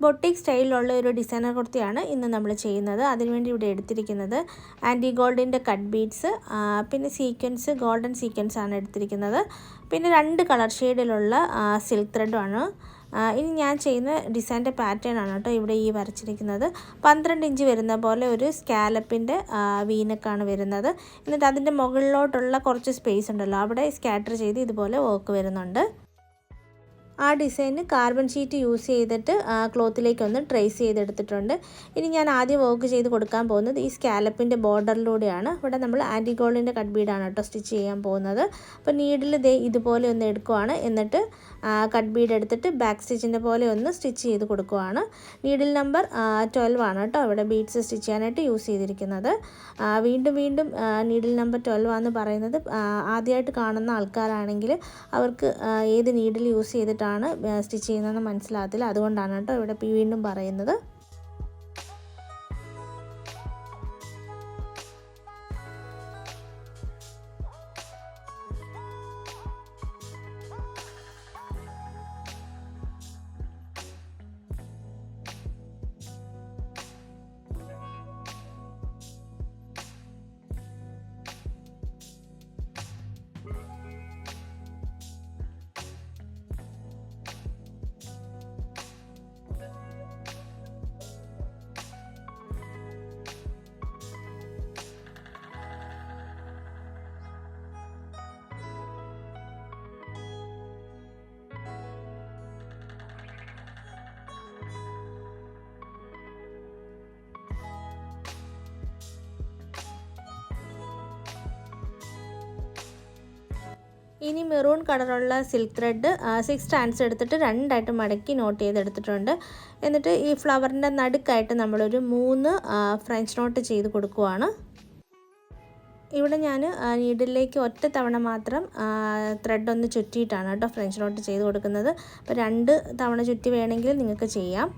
Boutique സ്റ്റൈലിലുള്ള ഒരു designer കുർത്തിയാണ് ഇന്ന് നമ്മൾ ചെയ്യുന്നത്. അതിനുവേണ്ടി ഇവിടെ എടുത്തിരിക്കുന്നത് ആൻറ്റി ഗോൾഡിൻ്റെ കട്ട് ബീഡ്സ്, പിന്നെ സീക്വൻസ്, ഗോൾഡൻ സീക്വൻസ് ആണ് എടുത്തിരിക്കുന്നത്. പിന്നെ 2 കളർ ഷെയ്ഡിലുള്ള സിൽക്ക് ത്രെഡുമാണ്. ഇനി ഞാൻ ചെയ്യുന്ന ഡിസൈൻ്റെ പാറ്റേൺ ആണ് കേട്ടോ ഇവിടെ ഈ വരച്ചിരിക്കുന്നത്. 12 ഇഞ്ച് വരുന്ന പോലെ ഒരു സ്കാലപ്പിൻ്റെ വീനക്കാണ് വരുന്നത്. എന്നിട്ട് അതിൻ്റെ മുകളിലോട്ടുള്ള കുറച്ച് സ്പേസ് ഉണ്ടല്ലോ, അവിടെ സ്കാറ്റർ ചെയ്ത് ഇതുപോലെ വർക്ക് വരുന്നുണ്ട്. ആ ഡിസൈന് കാർബൺ ഷീറ്റ് യൂസ് ചെയ്തിട്ട് ക്ലോത്തിലേക്ക് ഒന്ന് ട്രേസ് ചെയ്തെടുത്തിട്ടുണ്ട്. ഇനി ഞാൻ ആദ്യം വർക്ക് ചെയ്ത് കൊടുക്കാൻ പോകുന്നത് ഈ സ്കാലപ്പിൻ്റെ ബോർഡറിലൂടെയാണ്. ഇവിടെ നമ്മൾ ആൻറ്റി ഗോൾഡിൻ്റെ കട്ട് ബീഡാണ് കേട്ടോ സ്റ്റിച്ച് ചെയ്യാൻ പോകുന്നത്. അപ്പോൾ നീഡിൽ ഇതുപോലെ ഒന്ന് എടുക്കുവാണ്. എന്നിട്ട് കട്ട് ബീഡ് എടുത്തിട്ട് ബാക്ക് സ്റ്റിച്ചിൻ്റെ പോലെ ഒന്ന് സ്റ്റിച്ച് ചെയ്ത് കൊടുക്കുവാണ്. നീഡിൽ നമ്പർ 12 ആണ് കേട്ടോ ഇവിടെ ബീഡ്സ് സ്റ്റിച്ച് ചെയ്യാനായിട്ട് യൂസ് ചെയ്തിരിക്കുന്നത്. വീണ്ടും നീഡിൽ നമ്പർ 12 ആണെന്ന് പറയുന്നത് ആദ്യമായിട്ട് കാണുന്ന ആൾക്കാരാണെങ്കിൽ അവർക്ക് ഏത് നീഡിൽ യൂസ് ചെയ്തിട്ട് സ്റ്റിച്ച് ചെയ്യുന്നതെന്ന് മനസ്സിലാകത്തില്ല. അതുകൊണ്ടാണ് കേട്ടോ ഇവിടെ വീണ്ടും പറയുന്നത്. ഇനി മെറൂൺ കളറുള്ള സിൽക്ക് ത്രെഡ് 6 സ്ട്രാൻഡ്സ് എടുത്തിട്ട് 2 ആയിട്ട് മടക്കി നോട്ട് ചെയ്തെടുത്തിട്ടുണ്ട്. എന്നിട്ട് ഈ ഫ്ലവറിൻ്റെ നടുക്കായിട്ട് നമ്മളൊരു 3 ഫ്രഞ്ച് നോട്ട് ചെയ്ത് കൊടുക്കുവാണ്. ഇവിടെ ഞാൻ നീഡിലേക്ക് ഒറ്റ തവണ മാത്രം ത്രെഡ് ഒന്ന് ചുറ്റിയിട്ടാണ് കേട്ടോ ഫ്രഞ്ച് നോട്ട് ചെയ്ത് കൊടുക്കുന്നത്. അപ്പോൾ 2 തവണ ചുറ്റി വേണമെങ്കിൽ നിങ്ങൾക്ക് ചെയ്യാം.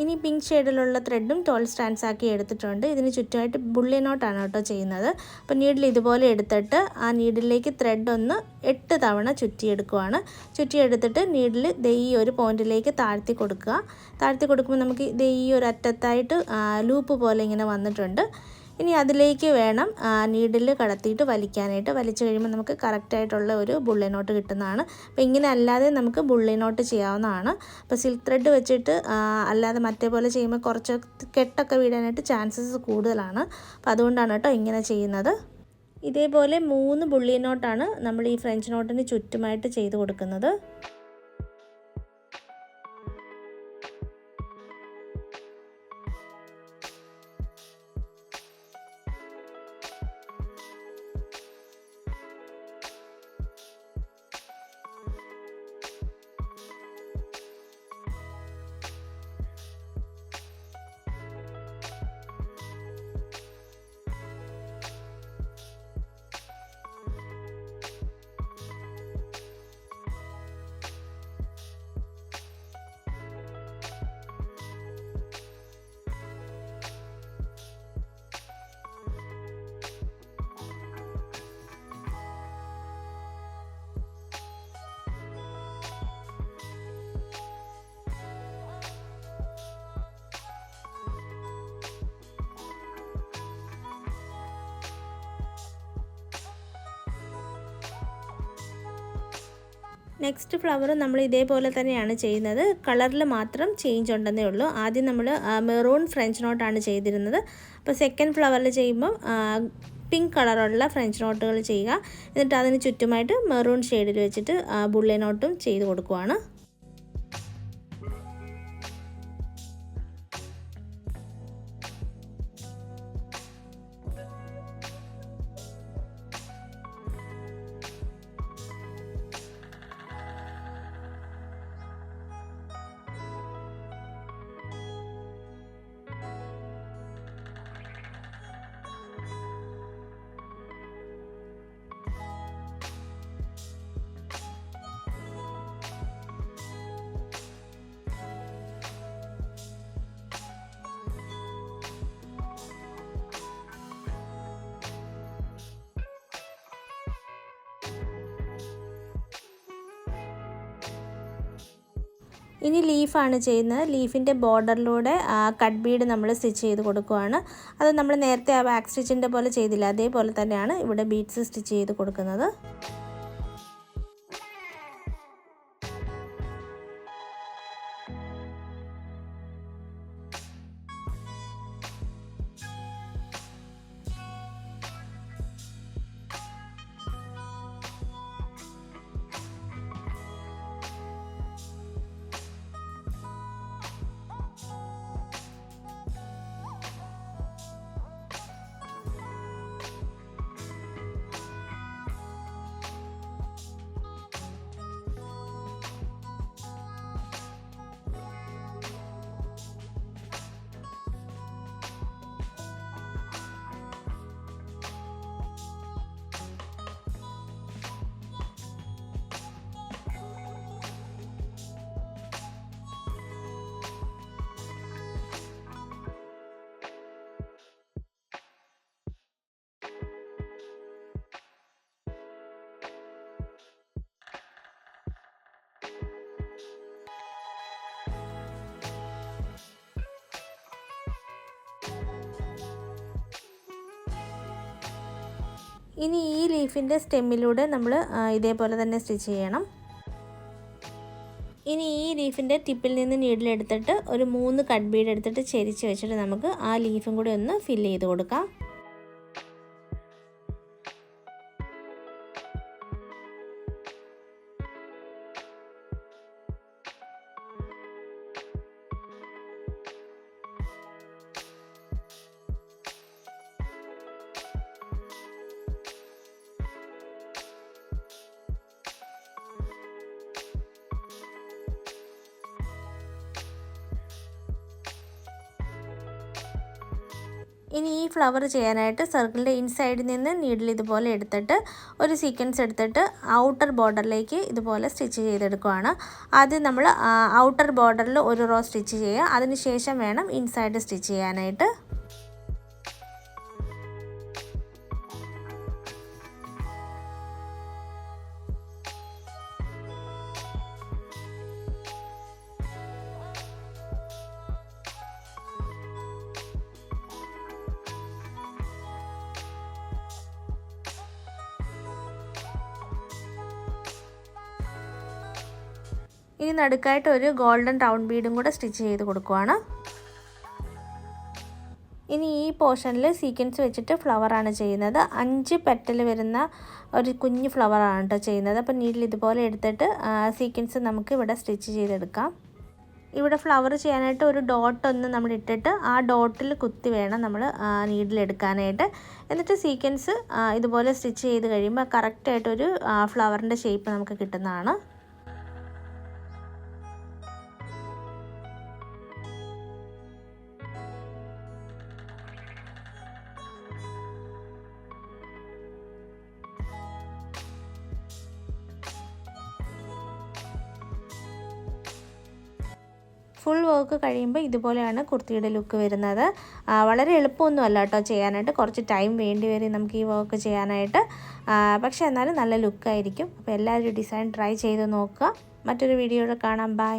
ഇനി പിങ്ക് ഷെയ്ഡിലുള്ള ത്രെഡും 12 സ്ട്രാൻഡ്സ് ആക്കി എടുത്തിട്ടുണ്ട്. ഇതിന് ചുറ്റുമായിട്ട് ബുള്ളി നോട്ടാണ് കേട്ടോ ചെയ്യുന്നത്. അപ്പോൾ നീഡിൽ ഇതുപോലെ എടുത്തിട്ട് ആ നീഡിലേക്ക് ത്രെഡ് ഒന്ന് 8 തവണ ചുറ്റിയെടുക്കുവാണ്. ചുറ്റിയെടുത്തിട്ട് നീഡിൽ ഈ ഒരു പോയിന്റിലേക്ക് താഴ്ത്തി കൊടുക്കുക. താഴ്ത്തി കൊടുക്കുമ്പോൾ നമുക്ക് ഈ ഒരു അറ്റത്തായിട്ട് ലൂപ്പ് പോലെ ഇങ്ങനെ വന്നിട്ടുണ്ട്. ഇനി അതിലേക്ക് വേണം നീഡിൽ കടത്തിയിട്ട് വലിക്കാനായിട്ട്. വലിച്ചു കഴിയുമ്പോൾ നമുക്ക് കറക്റ്റായിട്ടുള്ള ഒരു ബുള്ളി നോട്ട് കിട്ടുന്നതാണ്. അപ്പോൾ ഇങ്ങനെ അല്ലാതെ നമുക്ക് ബുള്ളി നോട്ട് ചെയ്യാവുന്നതാണ്. അപ്പോൾ സിൽക്ക് ത്രെഡ് വെച്ചിട്ട് അല്ലാതെ മറ്റേ പോലെ ചെയ്യുമ്പോൾ കുറച്ച് കെട്ടൊക്കെ വീഴാനായിട്ട് ചാൻസസ് കൂടുതലാണ്. അപ്പോൾ അതുകൊണ്ടാണ് കേട്ടോ ഇങ്ങനെ ചെയ്യുന്നത്. ഇതേപോലെ 3 ബുള്ളി നോട്ടാണ് നമ്മൾ ഈ ഫ്രഞ്ച് നോട്ടിന് ചുറ്റുമായിട്ട് ചെയ്ത് കൊടുക്കുന്നത്. നെക്സ്റ്റ് ഫ്ലവർ നമ്മൾ ഇതേപോലെ തന്നെയാണ് ചെയ്യുന്നത്. കളറിൽ മാത്രം ചേഞ്ച് ഉണ്ടെന്നേ ഉള്ളൂ. ആദ്യം നമ്മൾ മെറൂൺ ഫ്രഞ്ച് നോട്ടാണ് ചെയ്തിരുന്നത്. അപ്പോൾ സെക്കൻഡ് ഫ്ലവറിൽ ചെയ്യുമ്പം പിങ്ക് കളറുള്ള ഫ്രഞ്ച് നോട്ടുകൾ ചെയ്യുക. എന്നിട്ട് അതിന് ചുറ്റുമായിട്ട് മെറൂൺ ഷെയ്ഡിൽ വെച്ചിട്ട് ബുള്ളി നോട്ടും ചെയ്ത് കൊടുക്കുവാണ്. ഇനി ലീഫാണ് ചെയ്യുന്നത്. ലീഫിൻ്റെ ബോർഡറിലൂടെ കട്ട് ബീഡ് നമ്മൾ സ്റ്റിച്ച് ചെയ്ത് കൊടുക്കുകയാണ്. അത് നമ്മൾ നേരത്തെ ആ ബാക്ക് സ്റ്റിച്ചിൻ്റെ പോലെ ചെയ്തില്ല, അതേപോലെ തന്നെയാണ് ഇവിടെ ബീഡ്സ് സ്റ്റിച്ച് ചെയ്ത് കൊടുക്കുന്നത്. ഇനി ഈ ലീഫിൻ്റെ സ്റ്റെമ്മിലൂടെ നമ്മൾ ഇതേപോലെ തന്നെ സ്റ്റിച്ച് ചെയ്യണം. ഇനി ഈ ലീഫിൻ്റെ ടിപ്പിൽ നിന്ന് നീഡിലെടുത്തിട്ട് ഒരു 3 കട്ട് ബീഡ് എടുത്തിട്ട് ചെരിച്ച് വെച്ചിട്ട് നമുക്ക് ആ ലീഫും കൂടി ഒന്ന് ഫില്ല് ചെയ്ത് കൊടുക്കാം. ഇനി ഈ ഫ്ലവർ ചെയ്യാനായിട്ട് സർക്കിളിൻ്റെ ഇൻസൈഡിൽ നിന്ന് നീഡിൽ ഇതുപോലെ എടുത്തിട്ട് ഒരു സീക്വൻസ് എടുത്തിട്ട് ഔട്ടർ ബോർഡറിലേക്ക് ഇതുപോലെ സ്റ്റിച്ച് ചെയ്തെടുക്കുകയാണ്. ആദ്യം നമ്മൾ ഔട്ടർ ബോർഡറിൽ ഒരു റോ സ്റ്റിച്ച് ചെയ്യുക, അതിനുശേഷം വേണം ഇൻസൈഡ് സ്റ്റിച്ച് ചെയ്യാനായിട്ട്. ഇനി നടുക്കായിട്ട് ഒരു ഗോൾഡൻ റൗണ്ട് ബീഡും കൂടെ സ്റ്റിച്ച് ചെയ്ത് കൊടുക്കുകയാണ്. ഇനി ഈ പോർഷനിൽ സീക്വൻസ് വെച്ചിട്ട് ഫ്ലവറാണ് ചെയ്യുന്നത്. 5 പെറ്റൽ വരുന്ന ഒരു കുഞ്ഞു ഫ്ലവറാണ് കേട്ടോ ചെയ്യുന്നത്. അപ്പോൾ നീഡിൽ ഇതുപോലെ എടുത്തിട്ട് സീക്വൻസ് നമുക്ക് ഇവിടെ സ്റ്റിച്ച് ചെയ്തെടുക്കാം. ഇവിടെ ഫ്ലവർ ചെയ്യാനായിട്ട് ഒരു ഡോട്ട് ഒന്ന് നമ്മൾ ഇട്ടിട്ട് ആ ഡോട്ടിൽ കുത്തി വേണം നമ്മൾ നീഡിലെടുക്കാനായിട്ട്. എന്നിട്ട് സീക്വൻസ് ഇതുപോലെ സ്റ്റിച്ച് ചെയ്ത് കഴിയുമ്പോൾ കറക്റ്റായിട്ടൊരു ഫ്ലവറിൻ്റെ ഷേപ്പ് നമുക്ക് കിട്ടുന്നതാണ്. ഫുൾ വർക്ക് കഴിയുമ്പോൾ ഇതുപോലെയാണ് കുർത്തിയുടെ ലുക്ക് വരുന്നത്. വളരെ എളുപ്പമൊന്നുമല്ല കേട്ടോ ചെയ്യാനായിട്ട്, കുറച്ച് ടൈം വേണ്ടി വരും നമുക്ക് ഈ വർക്ക് ചെയ്യാനായിട്ട്. പക്ഷേ എന്നാലും നല്ല ലുക്കായിരിക്കും. അപ്പോൾ എല്ലാവരും ഡിസൈൻ ട്രൈ ചെയ്ത് നോക്കുക. മറ്റൊരു വീഡിയോയിൽ കാണാം. ബൈ.